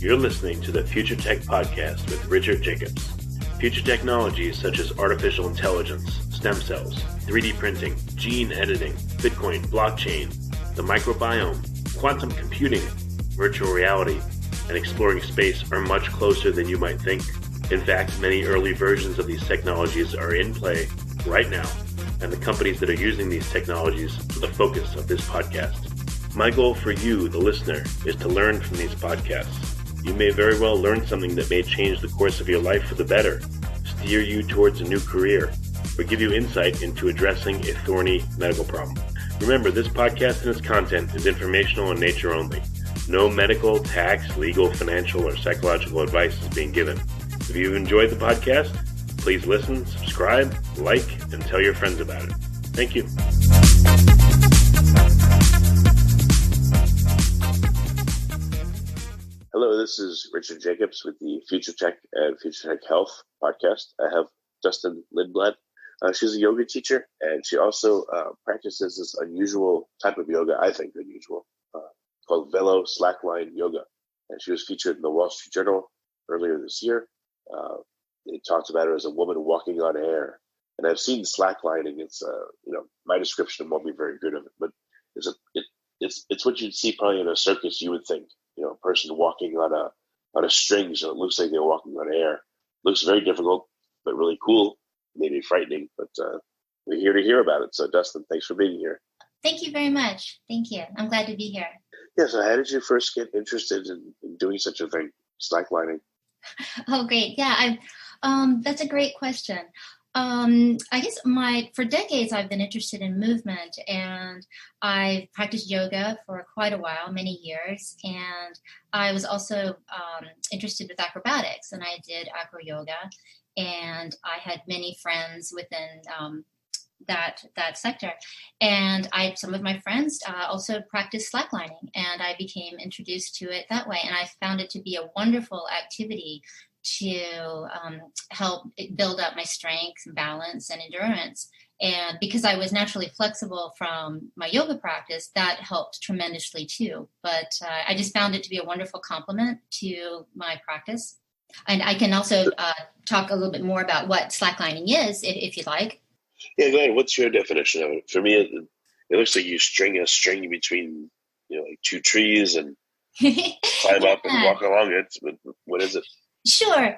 You're listening to the Future Tech Podcast with Richard Jacobs. Future technologies such as artificial intelligence, stem cells, 3D printing, gene editing, Bitcoin, blockchain, the microbiome, quantum computing, virtual reality, and exploring space are much closer than you might think. In fact, many early versions of these technologies are in play right now, and the companies that are using these technologies are the focus of this podcast. My goal for you, the listener, is to learn from these podcasts. You may very well learn something that may change the course of your life for the better, steer you towards a new career, or give you insight into addressing a thorny medical problem. Remember, this podcast and its content is informational in nature only. No medical, tax, legal, financial, or psychological advice is being given. If you've enjoyed the podcast, please listen, subscribe, like, and tell your friends about it. Thank you. Hello, this is Richard Jacobs with the Future Tech and Future Tech Health podcast. I have Dustin Lindblad. She's a yoga teacher, and she also practices this unusual type of yoga, I think unusual, called Velo Slackline Yoga. And she was featured in the Wall Street Journal earlier this year. It talks about her as a woman walking on air. And I've seen slacklining. It's, my description won't be very good of it, but it's what you'd see probably in a circus, you would think. A person walking on a string, so it looks like they're walking on air. Looks very difficult, but really cool, maybe frightening. But we're here to hear about it. So, Dustin, thanks for being here. Thank you very much. Thank you. I'm glad to be here. Yeah. So, how did you first get interested in doing such a thing, slacklining? Oh, great. Yeah, that's a great question. I guess for decades, I've been interested in movement, and I've practiced yoga for quite a while, many years. And I was also interested with acrobatics, and I did acro yoga. And I had many friends within that sector. And some of my friends also practiced slacklining, and I became introduced to it that way. And I found it to be a wonderful activity to help build up my strength, balance, and endurance. And because I was naturally flexible from my yoga practice, that helped tremendously too. But I just found it to be a wonderful complement to my practice. And I can also talk a little bit more about what slacklining is, if you'd like. Yeah, go ahead. What's your definition of it? For me, it looks like you string a string between, like two trees and climb up and walk along it. What is it? Sure.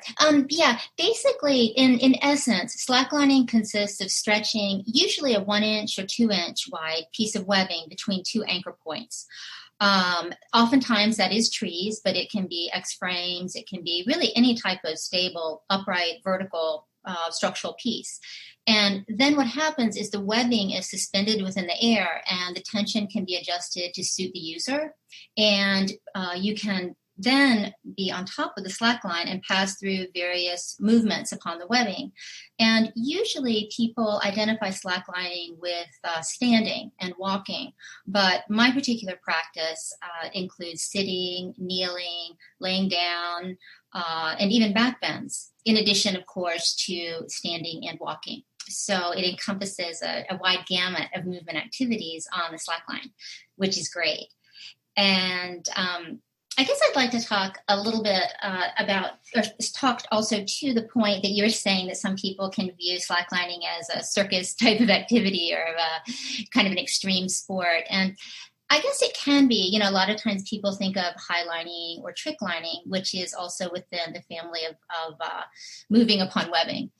Basically, in essence, slacklining consists of stretching usually a 1 inch or 2 inch wide piece of webbing between two anchor points. Oftentimes that is trees, but it can be X-frames. It can be really any type of stable, upright, vertical structural piece. And then what happens is the webbing is suspended within the air, and the tension can be adjusted to suit the user. And you can then be on top of the slack line and pass through various movements upon the webbing. And usually people identify slacklining with standing and walking, but my particular practice includes sitting, kneeling, laying down, and even back bends, in addition, of course, to standing and walking. So it encompasses a wide gamut of movement activities on the slackline, which is great. And I guess I'd like to talk a little bit talk also to the point that you're saying that some people can view slacklining as a circus type of activity or a kind of an extreme sport. And I guess it can be, a lot of times people think of highlining or trick lining, which is also within the family of moving upon webbing.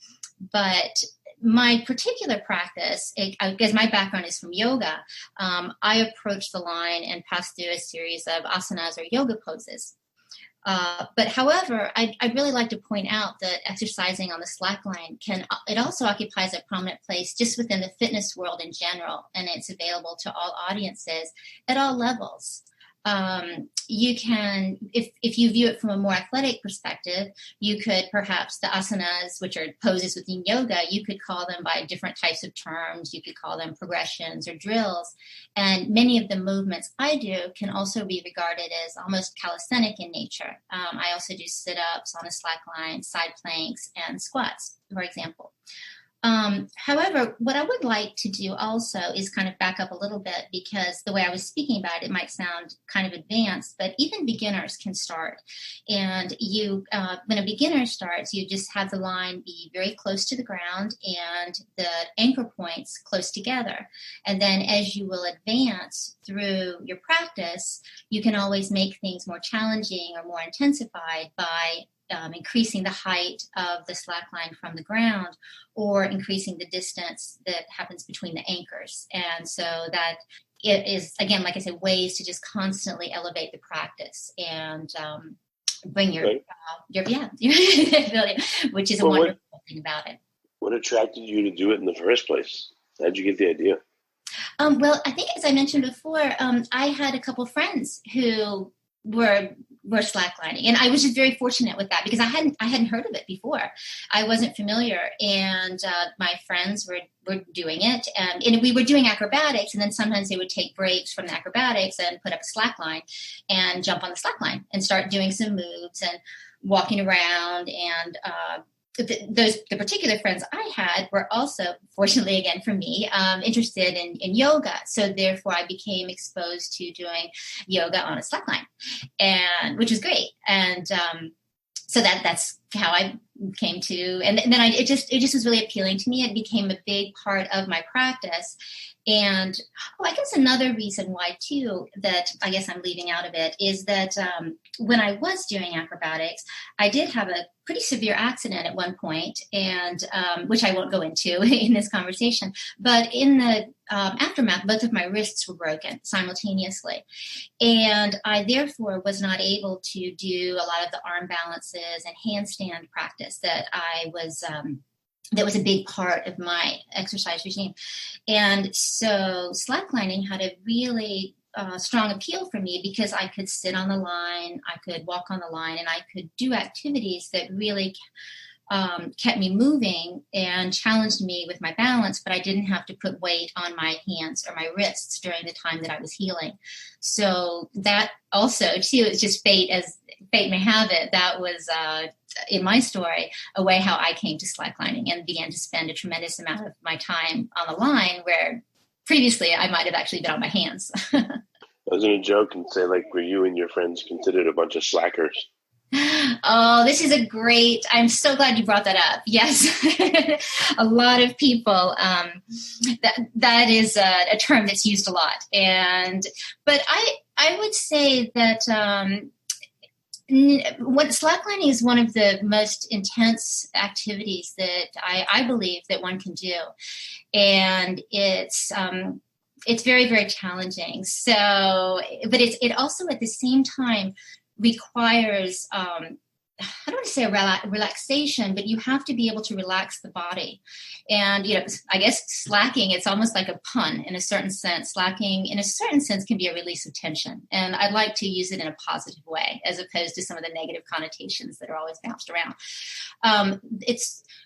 But my particular practice, I guess my background is from yoga. I approach the line and pass through a series of asanas or yoga poses. But however, I'd really like to point out that exercising on the slackline it also occupies a prominent place just within the fitness world in general, and it's available to all audiences at all levels. You can, if you view it from a more athletic perspective, you could perhaps the asanas, which are poses within yoga, you could call them by different types of terms. You could call them progressions or drills. And many of the movements I do can also be regarded as almost calisthenic in nature. I also do sit-ups on a slack line, side planks, and squats, for example. However, what I would like to do also is kind of back up a little bit, because the way I was speaking about it, it might sound kind of advanced, but even beginners can start. And when a beginner starts, you just have the line be very close to the ground and the anchor points close together. And then as you will advance through your practice, you can always make things more challenging or more intensified by increasing the height of the slack line from the ground, or increasing the distance that happens between the anchors. And so that it is, again, like I said, ways to just constantly elevate the practice and bring your ability, which is a wonderful thing about it. What attracted you to do it in the first place? How'd you get the idea? Well, I think, as I mentioned before, I had a couple friends who were slacklining, and I was just very fortunate with that, because I hadn't heard of it before. I wasn't familiar, and my friends were doing it, and we were doing acrobatics, and then sometimes they would take breaks from the acrobatics and put up a slackline and jump on the slackline and start doing some moves and walking around. And the particular friends I had were also, fortunately again for me, interested in yoga. So therefore I became exposed to doing yoga on a slackline, and which was great. And so that's how I came to, and then it just was really appealing to me. It became a big part of my practice. And I guess another reason why too, that I guess I'm leaving out of it, is that when I was doing acrobatics, I did have a pretty severe accident at one point, and which I won't go into in this conversation. But in the aftermath, both of my wrists were broken simultaneously, and I therefore was not able to do a lot of the arm balances and handstand practice that that was a big part of my exercise regime. And so slacklining had a really strong appeal for me, because I could sit on the line, I could walk on the line, and I could do activities that really kept me moving and challenged me with my balance, but I didn't have to put weight on my hands or my wrists during the time that I was healing. So that also, too, it's just fate, as fate may have it. That was, in my story, a way how I came to slacklining and began to spend a tremendous amount of my time on the line, where previously I might have actually been on my hands. I was going to joke and say, like, were you and your friends considered a bunch of slackers? Oh, this is I'm so glad you brought that up. Yes. A lot of people, that is a term that's used a lot. But I would say that, slacklining is one of the most intense activities that I believe that one can do. And it's very, very challenging. So, but it also at the same time requires, I don't want to say a relaxation, but you have to be able to relax the body. And, I guess slacking, it's almost like a pun in a certain sense. Slacking, in a certain sense, can be a release of tension. And I'd like to use it in a positive way, as opposed to some of the negative connotations that are always bounced around.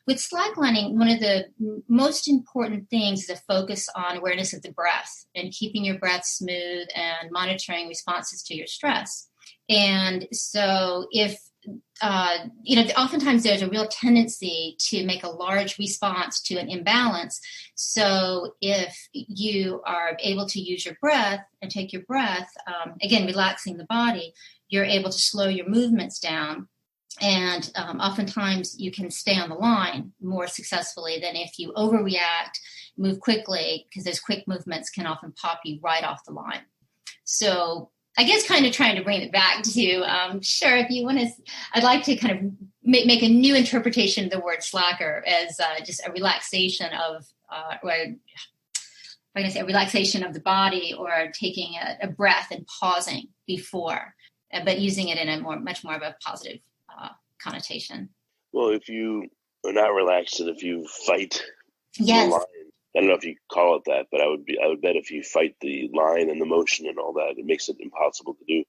With slacklining, one of the most important things is a focus on awareness of the breath and keeping your breath smooth and monitoring responses to your stress. And so oftentimes there's a real tendency to make a large response to an imbalance. So if you are able to use your breath and take your breath, again, relaxing the body, you're able to slow your movements down. And oftentimes you can stay on the line more successfully than if you overreact, move quickly, because those quick movements can often pop you right off the line. So I guess kind of trying to bring it back to, sure, if you want to, I'd like to kind of make a new interpretation of the word slacker as just a relaxation of, a relaxation of the body, or taking a breath and pausing before, but using it in a much more of a positive connotation. Well, if you are not relaxed and if you fight yes. the line, I don't know if you call it that, but I would bet if you fight the line and the motion and all that, it makes it impossible to do.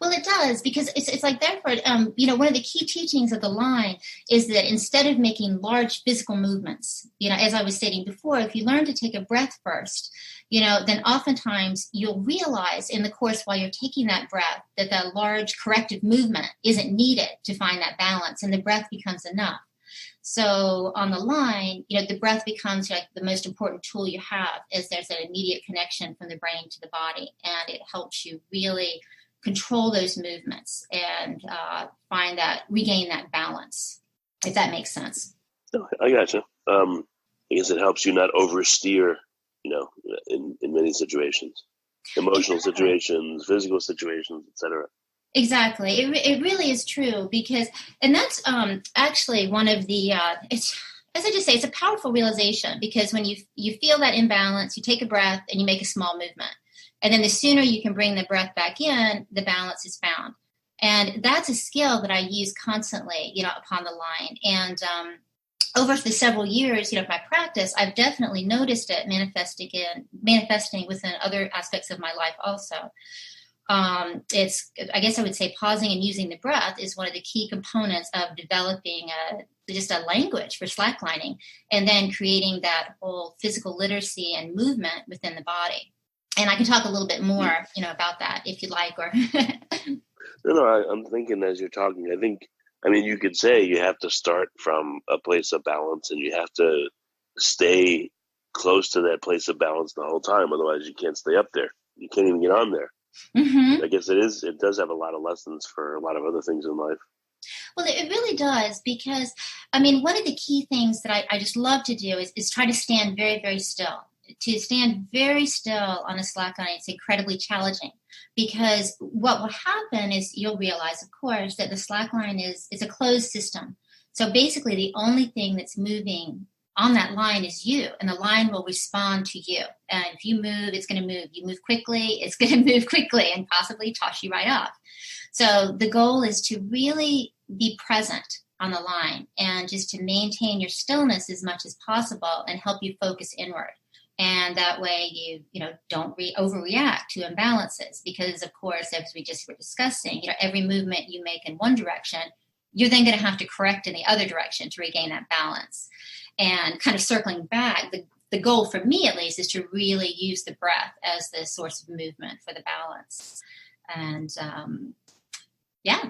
Well, it does, because it's like that for one of the key teachings of the line is that instead of making large physical movements, as I was stating before, if you learn to take a breath first, then oftentimes you'll realize in the course while you're taking that breath that large corrective movement isn't needed to find that balance, and the breath becomes enough. So on the line, the breath becomes like the most important tool you have, as there's an immediate connection from the brain to the body, and it helps you really control those movements and regain that balance, if that makes sense. I gotcha. I guess it helps you not oversteer, in many situations, emotional situations, physical situations, etc. Exactly. It really is true and that's actually one of the, as I just say, it's a powerful realization, because when you feel that imbalance, you take a breath and you make a small movement. And then the sooner you can bring the breath back in, the balance is found. And that's a skill that I use constantly, upon the line. And over the several years, of my practice, I've definitely noticed it manifesting within other aspects of my life also. I guess I would say pausing and using the breath is one of the key components of developing just a language for slacklining, and then creating that whole physical literacy and movement within the body. And I can talk a little bit more, about that if you'd like. Or No, I'm thinking as you're talking. You could say you have to start from a place of balance, and you have to stay close to that place of balance the whole time. Otherwise, you can't stay up there. You can't even get on there. Mm-hmm. I guess it does have a lot of lessons for a lot of other things in life. Well, it really does, because, one of the key things that I just love to do is try to stand very, very still. To stand very still on a slackline, it's incredibly challenging, because what will happen is you'll realize, of course, that the slackline is a closed system. So basically, the only thing that's moving on that line is you, and the line will respond to you. And if you move, it's going to move. You move quickly, it's going to move quickly and possibly toss you right off. So the goal is to really be present on the line, and just to maintain your stillness as much as possible and help you focus inward. And that way you don't overreact to imbalances, because, of course, as we just were discussing, every movement you make in one direction, you're then going to have to correct in the other direction to regain that balance. And kind of circling back, the goal for me, at least, is to really use the breath as the source of movement for the balance. And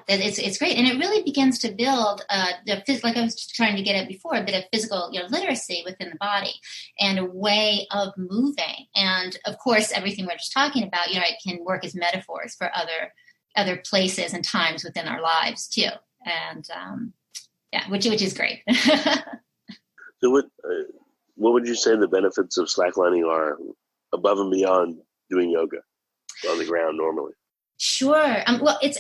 it's great. And it really begins to build, like I was trying to get at before, a bit of physical literacy within the body and a way of moving. And, of course, everything we're just talking about, it can work as metaphors for other places and times within our lives, too. And, which is great. So what would you say the benefits of slacklining are above and beyond doing yoga on the ground normally? Sure. Well, it's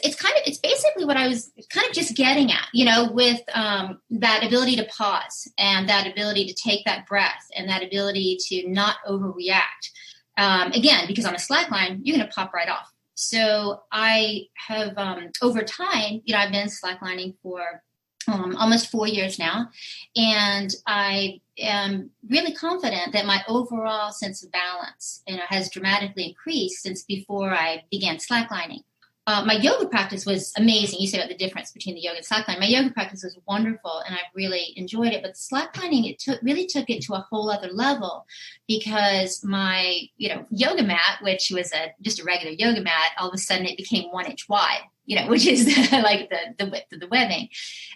basically what I was kind of just getting at, with that ability to pause, and that ability to take that breath, and that ability to not overreact. Again, because on a slackline, you're going to pop right off. So I have, over time, I've been slacklining for almost 4 years now, and I am really confident that my overall sense of balance, has dramatically increased since before I began slacklining. My yoga practice was amazing. You said about the difference between the yoga and slacklining. My yoga practice was wonderful, and I really enjoyed it. But slacklining, really took it to a whole other level, because my yoga mat, which was just a regular yoga mat, all of a sudden it became 1 inch wide. Which is like the width of the webbing.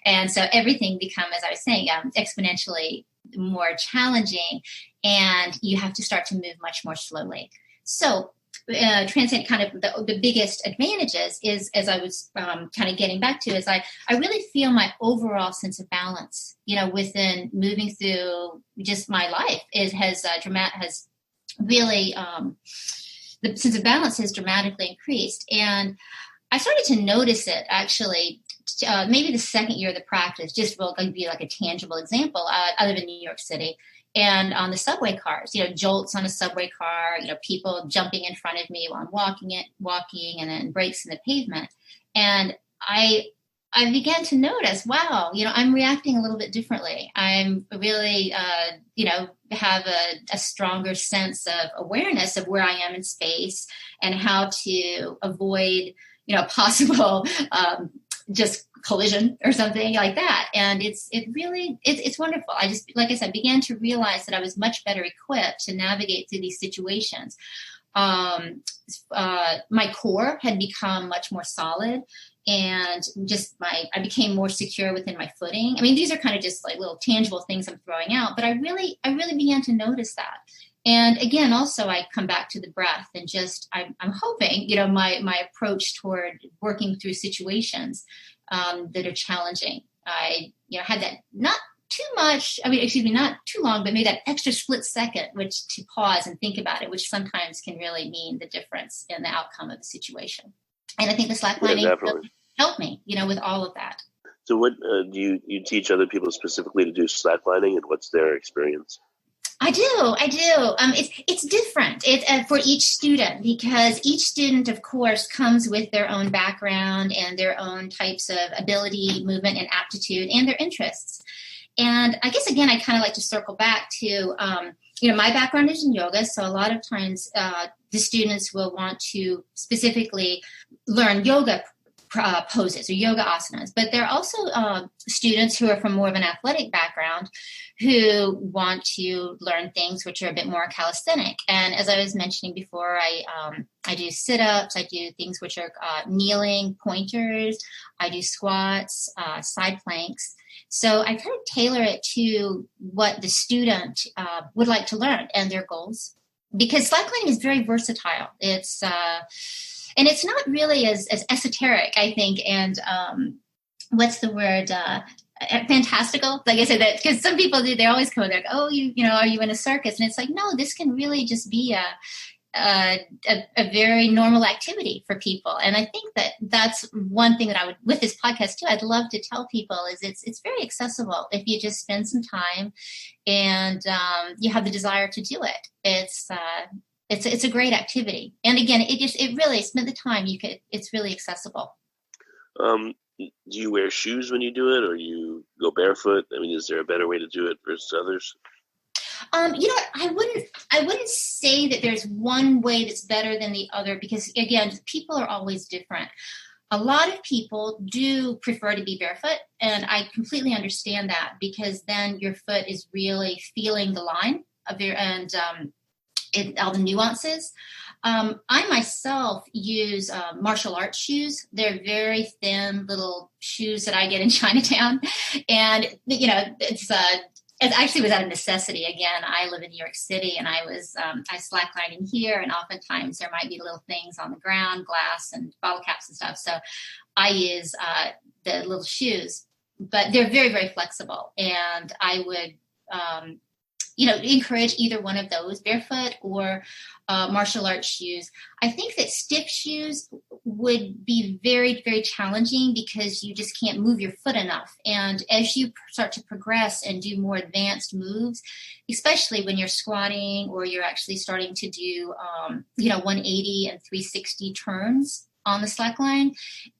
And so everything become, as I was saying, exponentially more challenging, and you have to start to move much more slowly. So transcend kind of the biggest advantages is, as I was kind of getting back to, is I really feel my overall sense of balance, within moving through just my life has really, the sense of balance has dramatically increased. And I started to notice it actually, maybe the second year of the practice, just will be like a tangible example. I live in New York City, and on the subway cars, jolts on a subway car, people jumping in front of me while I'm walking, and then breaks in the pavement. And I began to notice, wow, I'm reacting a little bit differently. I'm really, have a stronger sense of awareness of where I am in space, and how to avoid possible just collision or something like that. And it's wonderful. I just, like I said, began to realize that I was much better equipped to navigate through these situations. my core had become much more solid, and I became more secure within my footing. I mean, these are kind of just like little tangible things I'm throwing out, but I really began to notice that. And again, also I come back to the breath, and just I'm hoping, my approach toward working through situations that are challenging. I had that not too long, but maybe that extra split second, which to pause and think about it, which sometimes can really mean the difference in the outcome of the situation. And I think the slacklining helped me, with all of that. So what do you teach other people specifically to do slacklining, and what's their experience? I do. It's different for each student, because each student, of course, comes with their own background and their own types of ability, movement, and aptitude, and their interests. And I guess, again, I kind of like to circle back to, my background is in yoga. So a lot of times the students will want to specifically learn yoga poses or yoga asanas. But there are also students who are from more of an athletic background who want to learn things which are a bit more calisthenic. And as I was mentioning before, I do sit-ups, I do things which are kneeling, pointers, I do squats, side planks. So I kind of tailor it to what the student would like to learn and their goals, because slacklining is very versatile. It's and it's not really as esoteric, I think, and what's the word? Fantastical. Like I said, that because some people do, they always come there, are you in a circus? And it's like, no, this can really just be a very normal activity for people. And I think that's one thing that I would, with this podcast too, I'd love to tell people is it's very accessible if you just spend some time and you have the desire to do it. It's a great activity. And again, it really spend the time it's really accessible. Do you wear shoes when you do it, or you go barefoot? I mean, is there a better way to do it versus others? I wouldn't say that there's one way that's better than the other, because again, people are always different. A lot of people do prefer to be barefoot, and I completely understand that, because then your foot is really feeling the line of all the nuances. I myself use martial arts shoes. They're very thin little shoes that I get in Chinatown, and it actually was out of necessity. Again, I live in New York City, and I slacklining here, and oftentimes there might be little things on the ground, glass and bottle caps and stuff. So I use the little shoes, but they're very, very flexible, and I would encourage either one of those, barefoot or martial arts shoes. I think that stiff shoes would be very, very challenging, because you just can't move your foot enough. And as you start to progress and do more advanced moves, especially when you're squatting or you're actually starting to do, 180 and 360 turns on the slackline,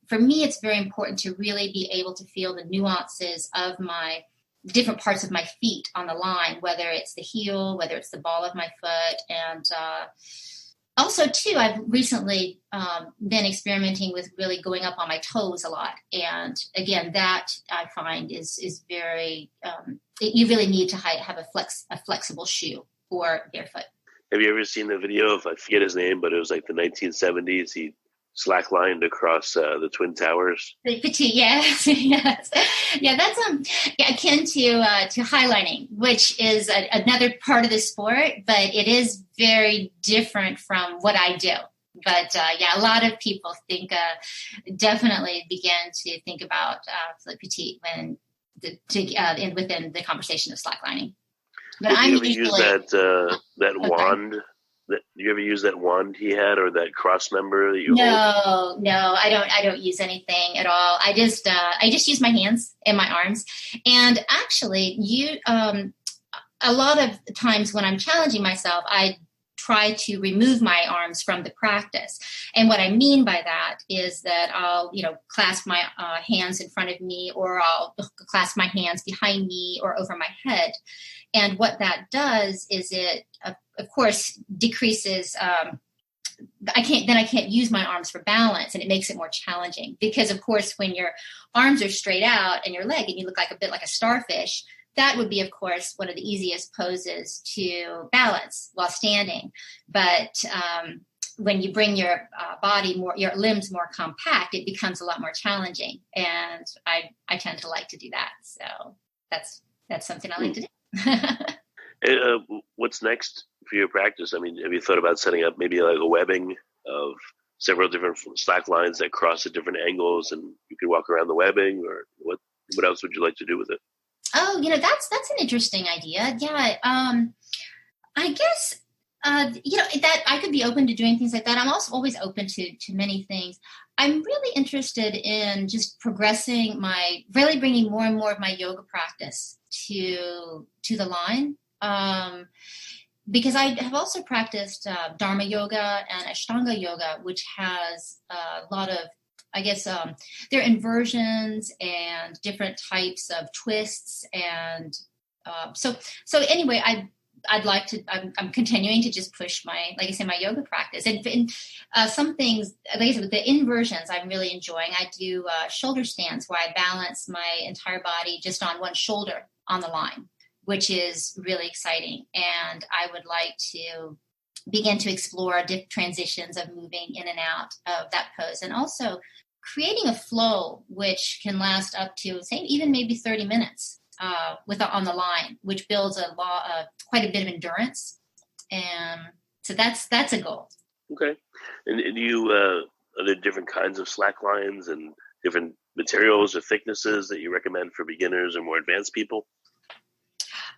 for me, it's very important to really be able to feel the nuances of my different parts of my feet on the line, whether it's the heel, whether it's the ball of my foot. And also, too, I've recently been experimenting with really going up on my toes a lot. And again, that I find is very, you really need to have a flexible shoe for barefoot. Have you ever seen the video of, I forget his name, but it was like the 1970s. He slacklined across the Twin Towers. The petite, yes. Yes. Yeah, that's akin to highlining, which is another part of the sport, but it is very different from what I do. But a lot of people definitely begin to think about the petite within the conversation of slacklining. But Did you ever use that wand? Do you ever use that wand he had, or that cross member that you hold? No, I don't use anything at all. I just use my hands and my arms. And actually, a lot of times when I'm challenging myself, I try to remove my arms from the practice. And what I mean by that is that I'll, clasp my hands in front of me, or I'll clasp my hands behind me or over my head. And what that does is it, of course, decreases. I can't use my arms for balance, and it makes it more challenging, because, of course, when your arms are straight out and your leg, and you look like a bit like a starfish, that would be, of course, one of the easiest poses to balance while standing. But when you bring your your limbs more compact, it becomes a lot more challenging. And I tend to like to do that. So that's something I like to do. What's next for your practice? I mean, have you thought about setting up maybe like a webbing of several different slack lines that cross at different angles, and you could walk around the webbing, or what else would you like to do with it? Oh, that's an interesting idea. Yeah. I guess, that I could be open to doing things like that. I'm also always open to many things. I'm really interested in just really bringing more and more of my yoga practice to the line. Because I have also practiced Dharma yoga and Ashtanga yoga, which has a lot of, I guess, there are inversions and different types of twists. And so anyway, I'm continuing to just push my yoga practice. And some things, like I said, with the inversions, I'm really enjoying. I do shoulder stands where I balance my entire body just on one shoulder on the line, which is really exciting. And I would like to begin to explore different transitions of moving in and out of that pose, and also creating a flow which can last up to, say, even maybe 30 minutes on the line, which builds quite a bit of endurance. And so that's a goal. Okay. And you, are there different kinds of slack lines and different materials or thicknesses that you recommend for beginners or more advanced people?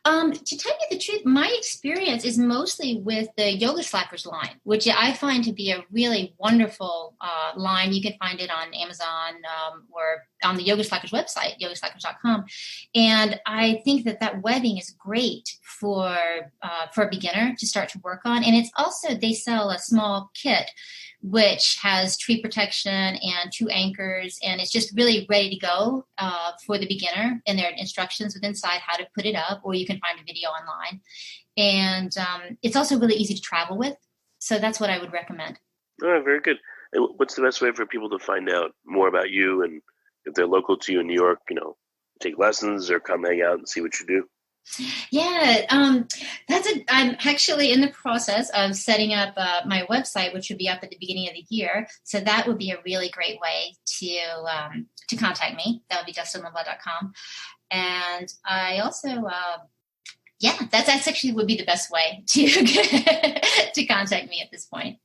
To tell you the truth, my experience is mostly with the Yoga Slackers line, which I find to be a really wonderful line. You can find it on Amazon or on the Yoga Slackers website, yogaslackers.com. And I think that webbing is great for a beginner to start to work on. And it's also, they sell a small kit which has tree protection and 2 anchors, and it's just really ready to go for the beginner. And there are instructions with inside how to put it up, or you can find a video online. And it's also really easy to travel with. So that's what I would recommend. All right, very good. And what's the best way for people to find out more about you, and if they're local to you in New York, take lessons or come hang out and see what you do? Yeah, I'm actually in the process of setting up my website, which would be up at the beginning of the year. So that would be a really great way to contact me. That would be DustinLindblad.com. And I also, that's actually would be the best way to contact me at this point.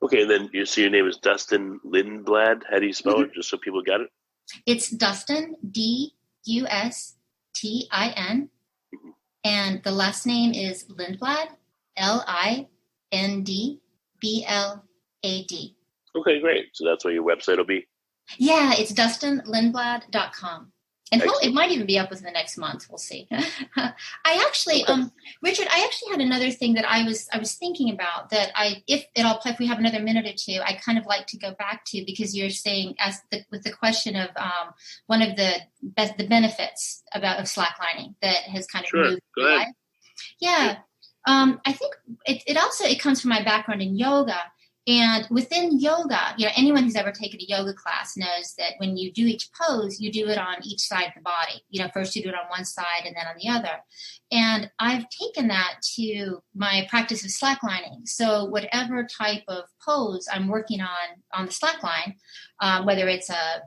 Okay, and then your name is Dustin Lindblad. How do you spell it, just so people got it? It's Dustin, Dustin. And the last name is Lindblad, Lindblad. Okay, great. So that's what your website will be? Yeah, it's DustinLindblad.com. And it might even be up within the next month. We'll see. I actually, Richard, I actually had another thing that I was thinking about that if we have another minute or two, I kind of like to go back to, because you're saying with the question of one of the benefits of slacklining that has kind of moved through life. Yeah. I think it comes from my background in yoga. And within yoga, anyone who's ever taken a yoga class knows that when you do each pose, you do it on each side of the body. First you do it on one side and then on the other. And I've taken that to my practice of slacklining. So whatever type of pose I'm working on the slackline, whether it's a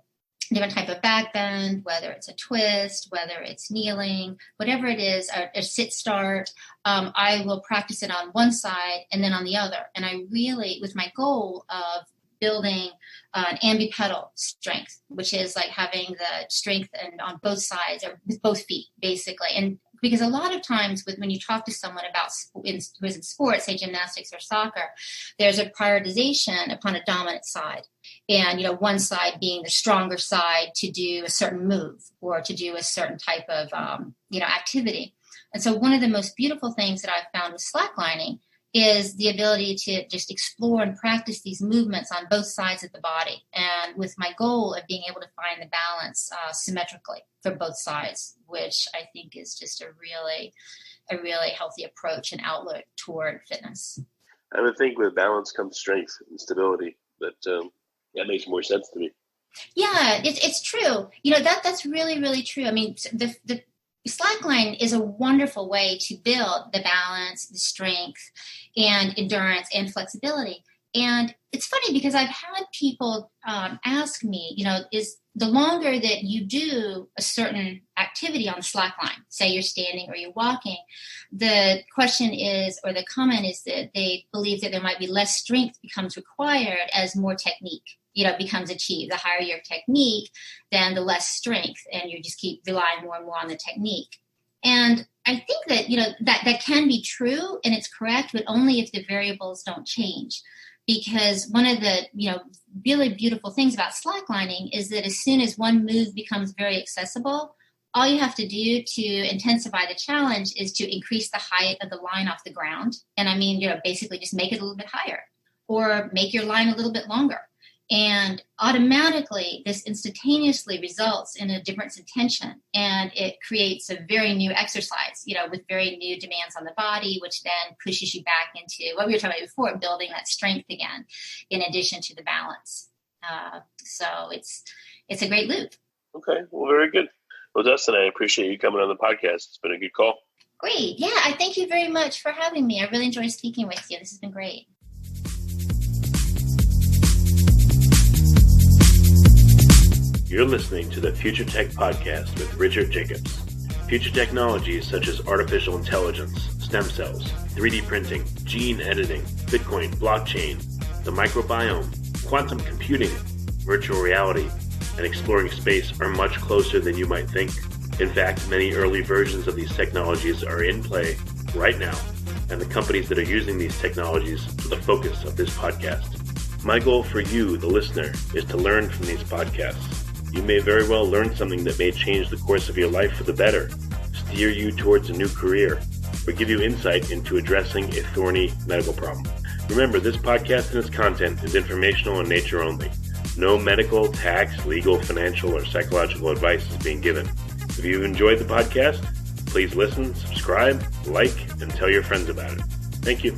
different type of back bend, whether it's a twist, whether it's kneeling, whatever it is, a sit start, I will practice it on one side and then on the other. And I really, with my goal of building an ambipedal strength, which is like having the strength on both sides or with both feet, basically. And because a lot of times when you talk to someone who is in sports, say gymnastics or soccer, there's a prioritization upon a dominant side. And, one side being the stronger side to do a certain move or to do a certain type of, activity. And so one of the most beautiful things that I've found with slacklining is the ability to just explore and practice these movements on both sides of the body. And with my goal of being able to find the balance symmetrically for both sides, which I think is just a really healthy approach and outlook toward fitness. I would think with balance comes strength and stability, but that makes more sense to me. Yeah, it's true. That's really, really true. I mean, the slackline is a wonderful way to build the balance, the strength, and endurance and flexibility. And it's funny because I've had people ask me, is the longer that you do a certain activity on the slack line, say you're standing or you're walking, the question is, or the comment is that they believe that there might be less strength becomes required as more technique, becomes achieved. The higher your technique, then the less strength, and you just keep relying more and more on the technique. And I think that, that can be true and it's correct, but only if the variables don't change. Because one of the, really beautiful things about slacklining is that as soon as one move becomes very accessible, all you have to do to intensify the challenge is to increase the height of the line off the ground. And I mean, basically just make it a little bit higher or make your line a little bit longer. And automatically, this instantaneously results in a difference in tension. And it creates a very new exercise, with very new demands on the body, which then pushes you back into what we were talking about before, building that strength again, in addition to the balance. So it's a great loop. Okay, well, very good. Well, Dustin, I appreciate you coming on the podcast. It's been a good call. Great. Yeah, I thank you very much for having me. I really enjoyed speaking with you. This has been great. You're listening to the Future Tech Podcast with Richard Jacobs. Future technologies such as artificial intelligence, stem cells, 3D printing, gene editing, Bitcoin, blockchain, the microbiome, quantum computing, virtual reality, and exploring space are much closer than you might think. In fact, many early versions of these technologies are in play right now, and the companies that are using these technologies are the focus of this podcast. My goal for you, the listener, is to learn from these podcasts. You may very well learn something that may change the course of your life for the better, steer you towards a new career, or give you insight into addressing a thorny medical problem. Remember, this podcast and its content is informational in nature only. No medical, tax, legal, financial, or psychological advice is being given. If you've enjoyed the podcast, please listen, subscribe, like, and tell your friends about it. Thank you.